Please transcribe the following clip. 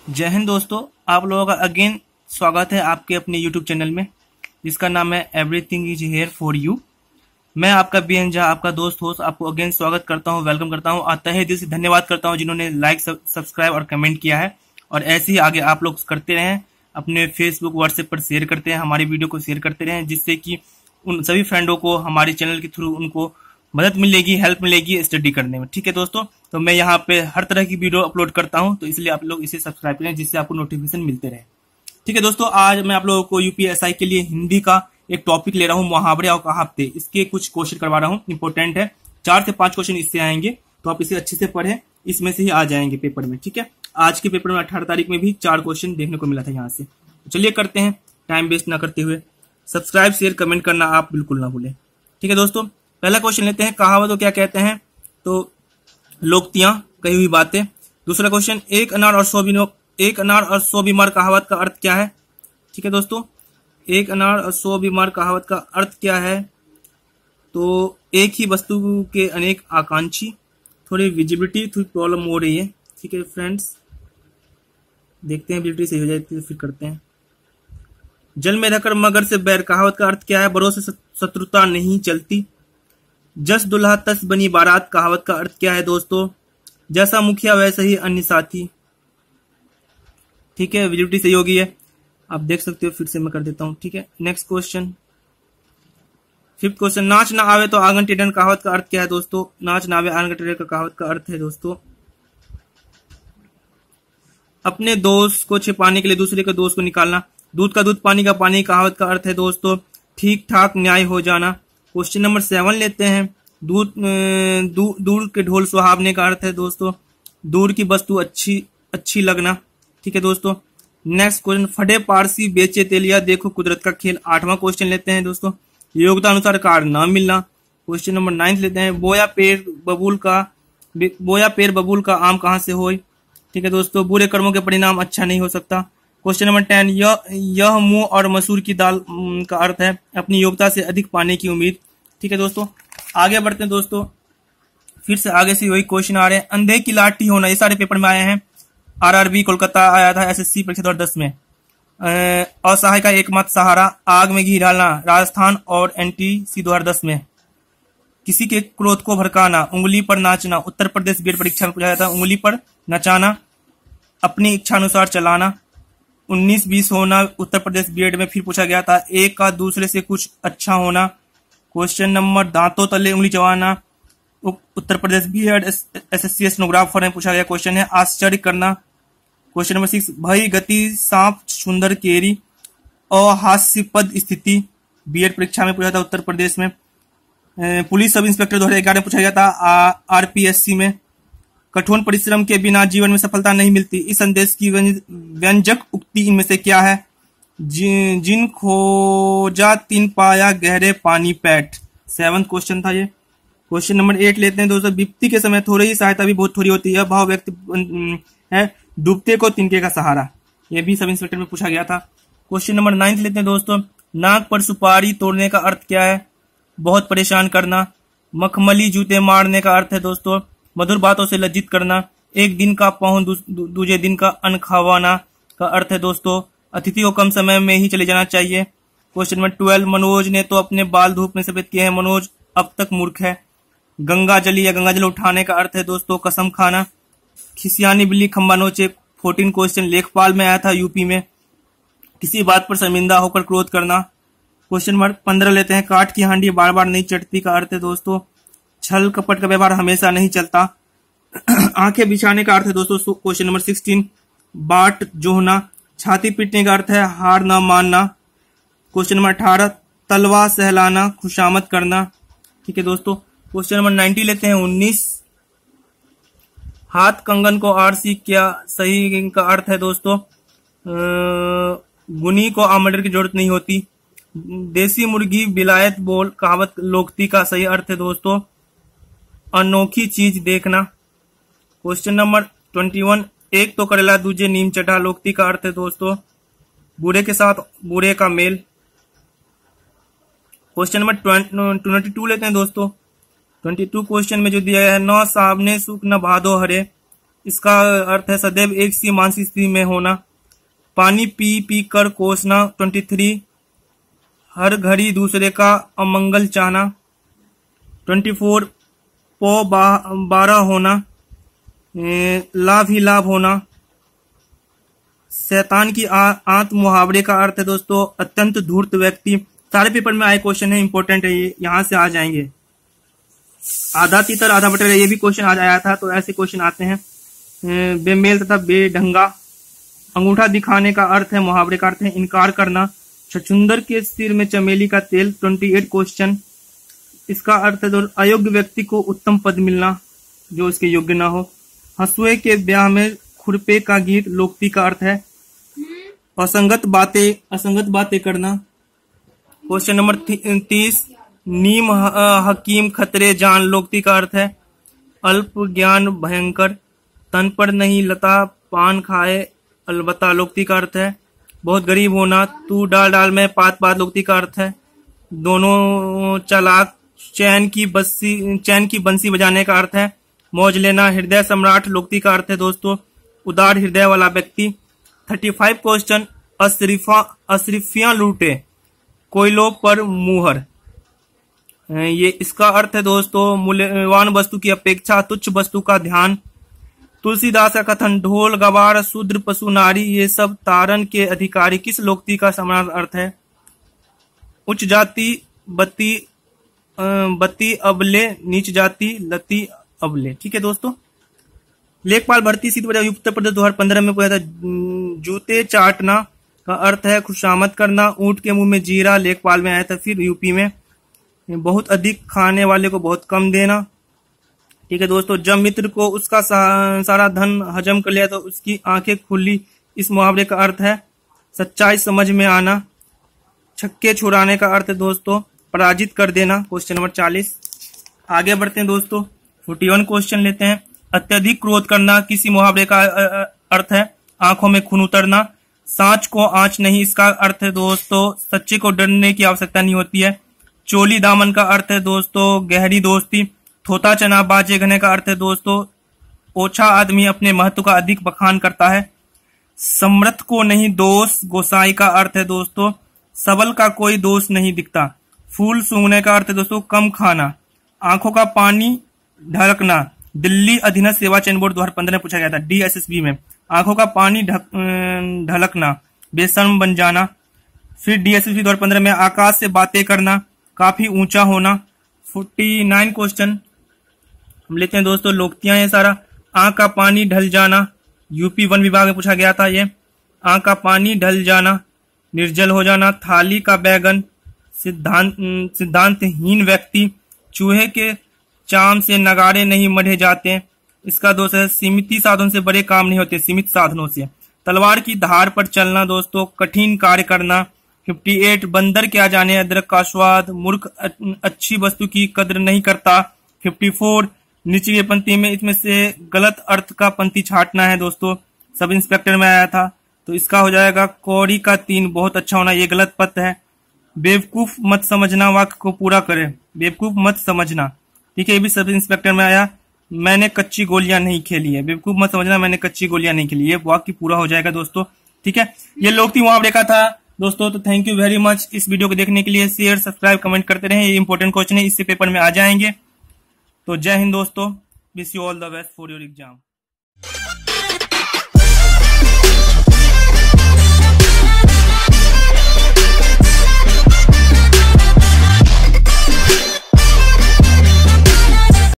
जय हिंद दोस्तों, आप लोगों का अगेन स्वागत है आपके अपने यूट्यूब चैनल में जिसका नाम है everything is here for you. मैं आपका बीएन झा, आपका दोस्त होस्ट, आपको अगेन स्वागत करता हूं, वेलकम करता हूं। तहे दिल से धन्यवाद करता हूं जिन्होंने लाइक, सब्सक्राइब और कमेंट किया है। और ऐसे ही आगे आप लोग करते रहें, अपने फेसबुक, व्हाट्सएप पर शेयर करते हैं, हमारी वीडियो को शेयर करते रहें, जिससे कि उन सभी फ्रेंडों को हमारे चैनल के थ्रू उनको मदद मिलेगी, हेल्प मिलेगी स्टडी करने में। ठीक है दोस्तों, तो मैं यहाँ पे हर तरह की वीडियो अपलोड करता हूँ, तो इसलिए आप लोग इसे सब्सक्राइब करें जिससे आपको नोटिफिकेशन मिलते रहे। ठीक है दोस्तों, आज मैं आप लोगों को यूपीएसआई के लिए हिंदी का एक टॉपिक ले रहा हूँ, मुहावरे और कहावते। इसके कुछ क्वेश्चन करवा रहा हूँ, इंपॉर्टेंट है। 4 से 5 क्वेश्चन इससे आएंगे, तो आप इसे अच्छे से पढ़ें, इसमें से ही आ जाएंगे पेपर में। ठीक है, आज के पेपर में 18 तारीख में भी 4 क्वेश्चन देखने को मिला था यहाँ से। चलिए करते हैं, टाइम वेस्ट ना करते हुए। सब्सक्राइब, शेयर, कमेंट करना आप बिल्कुल ना भूलें। ठीक है दोस्तों, पहला क्वेश्चन लेते हैं। कहावतों क्या कहते हैं? तो लोकतियां, कही हुई बातें। दूसरा क्वेश्चन, एक अनार और 100 बीमार कहावत का अर्थ क्या है? ठीक है दोस्तों, 1 अनार और 100 बीमार कहावत का अर्थ क्या है? तो एक ही वस्तु के अनेक आकांक्षी। थोड़ी विजिबिलिटी थोड़ी प्रॉब्लम हो रही है। ठीक है फ्रेंड्स, देखते हैं विजिबिलिटी सही हो जाए तो फिर करते हैं। जल में रहकर मगर से बैर कहावत का अर्थ क्या है? बरों से शत्रुता नहीं चलती। जस दुल्हा तस बनी बारात कहावत का अर्थ क्या है दोस्तों? जैसा मुखिया वैसे ही अन्य साथी। ठीक है, विजिबिलिटी सही होगी है, आप देख सकते हो। फिर से मैं कर देता हूं। ठीक है, नेक्स्ट क्वेश्चन, 5th क्वेश्चन, नाच ना आवे तो आंगन टेढ़न कहावत का अर्थ क्या है दोस्तों? नाच ना आवे आंगन टेढ़न का कहावत का अर्थ है दोस्तों, अपने दोस्त को छिपाने के लिए दूसरे के दोस्त को निकालना। दूध का दूध, पानी का पानी कहावत का अर्थ है दोस्तों, ठीक ठाक न्याय हो जाना। क्वेश्चन नंबर 7 लेते हैं। दूर के ढोल सुहावने का अर्थ है दोस्तों, दूर की वस्तु अच्छी लगना। ठीक है दोस्तों, नेक्स्ट क्वेश्चन, फटे पारसी बेचे तेलिया देखो कुदरत का खेल। 8वां क्वेश्चन लेते हैं दोस्तों, योग्यता अनुसार कार्ड न मिलना। क्वेश्चन नंबर 9 लेते हैं। बोया पेड़ बबूल का आम कहां से होय? ठीक है दोस्तों, बुरे कर्मों के परिणाम अच्छा नहीं हो सकता। क्वेश्चन नंबर 10, यह मूंग और मसूर की दाल का अर्थ है अपनी योग्यता से अधिक पाने की उम्मीद। ठीक है दोस्तों, आगे बढ़ते हैं दोस्तों। फिर से आगे से वही क्वेश्चन आ रहे हैं। अंधे की लाठी होना, ये सारे पेपर में आए हैं। आरआरबी कोलकाता आया था, एसएससी परीक्षा 2010 में। असहाय का एकमात्र सहारा, आग में घी डालना, राजस्थान और एनटीसी 2010 में। किसी के क्रोध को भड़काना, उंगली पर नाचना, उत्तर प्रदेश बीएड परीक्षा में पूछा जाता है। उंगली पर नचाना, अपनी इच्छा अनुसार चलाना। 19-20 होना, उत्तर प्रदेश बीएड में फिर पूछा गया था। एक का दूसरे से कुछ अच्छा होना। क्वेश्चन नंबर, दांतों तले उंगली चबाना, Uttar Pradesh BEd SSC stenographer में पूछा गया क्वेश्चन है। आश्चर्य करना। क्वेश्चन नंबर 6, भई गति सांप सुंदर केरी, अहास्यपद स्थिति, बीएड परीक्षा में पूछा था उत्तर प्रदेश में। पुलिस सब इंस्पेक्टर 2011 में पूछा गया था आरपीएससी में। कठोर परिश्रम के बिना जीवन में सफलता नहीं मिलती, इस संदेश की व्यंजक उक्ति इनमें से क्या है? जिन खोजा तिन पाया गहरे पानी पैठ। 7th क्वेश्चन था ये। क्वेश्चन नंबर 8 लेते हैं दोस्तों। विपत्ति के समय थोड़ी ही सहायता भी बहुत थोड़ी होती है, भाव व्यक्त है डूबते को तिनके का सहारा। ये भी सब इंस्पेक्टर में पूछा गया था। क्वेश्चन नंबर 9 लेते हैं दोस्तों। नाक पर सुपारी तोड़ने का अर्थ क्या है? बहुत परेशान करना। मखमली जूते मारने का अर्थ है दोस्तों, मधुर बातों से लज्जित करना। एक दिन का पहुन दूसरे दिन का अन्न खवाना का अर्थ है दोस्तों, अतिथि को कम समय में ही चले जाना चाहिए। क्वेश्चन नंबर 12, मनोज ने तो अपने बाल धूप में सफेद किए हैं, मनोज अब तक मूर्ख है। गंगा जली या गंगा जल उठाने का अर्थ है दोस्तों, कसम खाना। खिसियानी बिल्ली खंबा नोचे। 14 क्वेश्चन लेखपाल में आया था, यूपी में। किसी बात पर शर्मिंदा होकर क्रोध करना। क्वेश्चन नंबर 15 लेते हैं। काठ की हांडी बार बार नहीं चढ़ती का अर्थ है दोस्तों, छल कपट का व्यवहार हमेशा नहीं चलता। आंखें बिछाने का अर्थ है दोस्तों। क्वेश्चन नंबर 16, बाट जोहना। छाती पीटने का अर्थ है हार न मानना। क्वेश्चन नंबर 18, तलवा सहलाना, खुशामद करना। ठीक है दोस्तों, क्वेश्चन नंबर 90 लेते हैं। 19, हाथ कंगन को आरसी क्या सही का अर्थ है दोस्तों, गुनी को आमंडर की जरूरत नहीं होती। देसी मुर्गी बिलायत बोल कहावत लोकती का सही अर्थ है दोस्तों, अनोखी चीज देखना। क्वेश्चन नंबर 21, एक तो करेला दूजे नीम चढ़ा लोकती का अर्थ है दोस्तों, बूढ़े के साथ बूढ़े का मेल। क्वेश्चन नंबर 22 लेते हैं दोस्तों। 22 क्वेश्चन में जो दिया है, न सामने सुख न भादो हरे, इसका अर्थ है सदैव एक सी मानसिक स्थिति में होना। पानी पी पी कर कोसना 23। हर घड़ी दूसरे का अमंगल चाहना 24। पो 12 होना, लाभ ही लाभ होना। शैतान की आंत मुहावरे का अर्थ है दोस्तों अत्यंत धूर्त व्यक्ति। सारे पेपर में आए क्वेश्चन है, इंपॉर्टेंट है ये, यहां से आ जाएंगे। आधा तीतर आधा बटर, ये भी क्वेश्चन आज आया था, तो ऐसे क्वेश्चन आते हैं। बेमेल तथा बेढंगा। अंगूठा दिखाने का अर्थ है, मुहावरे का अर्थ है इनकार करना। छछुंदर के सिर में चमेली का तेल 28 क्वेश्चन। इसका अर्थ है अयोग्य व्यक्ति को उत्तम पद मिलना जो इसके योग्य ना हो। हंसुए के ब्याह में खुरपे का गीत लोकती का अर्थ है असंगत बातें करना। Question number 30। नीम हकीम खतरे जान लोकती का अर्थ है अल्प ज्ञान भयंकर। तन पर नहीं लता पान खाए अलबत्ता लोकती का अर्थ है बहुत गरीब होना। तू डाल डाल में पात पात लोकती का अर्थ है दोनों चालाक। चैन की बंसी बजाने का अर्थ है मौज लेना। हृदय सम्राट लोकती का अर्थ है दोस्तों उदार हृदय वाला व्यक्ति। 35 क्वेश्चन। अशरीफियां लूटे कोयलों पर मुहर, ये इसका अर्थ है दोस्तों मूल्यवान वस्तु की अपेक्षा तुच्छ वस्तु का ध्यान। तुलसीदास का कथन ढोल गवार शूद्र पशु नारी ये सब तारन के अधिकारी किस लोकती का समानार्थक अर्थ है उच्च जाति बत्ती अबले नीच जाति लती अबले। ठीक है दोस्तों। लेखपाल भर्ती सीट उत्तर प्रदेश 2015 में पूछा था। जूते चाटना का अर्थ है खुशामद करना। ऊंट के मुंह में जीरा लेखपाल में आया था। फिर यूपी में बहुत अधिक खाने वाले को बहुत कम देना। ठीक है दोस्तों। जब मित्र को उसका सारा धन हजम कर लिया तो उसकी आंखें खुली, इस मुहावरे का अर्थ है सच्चाई समझ में आना। छक्के छुड़ाने का अर्थ है दोस्तों पराजित कर देना। Question number 40। आगे बढ़ते हैं दोस्तों। 41 क्वेश्चन लेते हैं। अत्यधिक क्रोध करना किसी मुहावरे का अर्थ है आंखों में खून उतरना। सांच को आंच नहीं, इसका अर्थ है दोस्तों सच्चे को डरने की आवश्यकता नहीं होती है। चोली दामन का अर्थ है दोस्तों गहरी दोस्ती। थोता चना बाजे घने का अर्थ है दोस्तों ओछा आदमी अपने महत्व का अधिक बखान करता है। समर्थ को नहीं दोष गोसाई का अर्थ है दोस्तों सबल का कोई दोष नहीं दिखता। फूल सूंघने का अर्थ है दोस्तों कम खाना। आंखों का पानी ढलकना, दिल्ली अधीनस्थ सेवा चयन बोर्ड 2015 में पूछा गया था DSSB में। आंखों का पानी ढलकना, बेशर्म बन जाना। फिर DSSB 2015 में आकाश से बातें करना, काफी ऊंचा होना। 49 क्वेश्चन हम लेते हैं दोस्तों, लोकतियां ये सारा। आंख का पानी ढल जाना, यूपी वन विभाग में पूछा गया था ये। आंख का पानी ढल जाना, निर्जल हो जाना। थाली का बैगन, सिद्धांतहीन व्यक्ति। चूहे के चाम से नगाड़े नहीं मढ़े जाते, इसका दोष है सीमित साधनों से बड़े काम नहीं होते, सीमित साधनों से। तलवार की धार पर चलना दोस्तों कठिन कार्य करना। 58 बंदर क्या जाने अदरक का स्वाद, मूर्ख अच्छी वस्तु की कदर नहीं करता। 54 नीचे की पंक्ति में इसमें से गलत अर्थ का पंक्ति छाटना है दोस्तों, सब इंस्पेक्टर में आया था, तो इसका हो जाएगा कौड़ी का 3 बहुत अच्छा होना, ये गलत पद है। बेवकूफ मत समझना वाक्य को पूरा करे, बेवकूफ मत समझना। ठीक है, ये भी सब इंस्पेक्टर में आया। मैंने कच्ची गोलियां नहीं खेली है, बेवकूफ मत समझना मैंने कच्ची गोलियां नहीं खेली, ये वाक्य पूरा हो जाएगा दोस्तों। ठीक है, ये लोकती मुहावरे का था दोस्तों। तो थैंक यू वेरी मच इस वीडियो को देखने के लिए। शेयर सब्सक्राइब कमेंट करते रहें, ये इंपॉर्टेंट क्वेश्चन है, इससे पेपर में आ जाएंगे। तो जय हिंद दोस्तों, wish you all the best for your exam.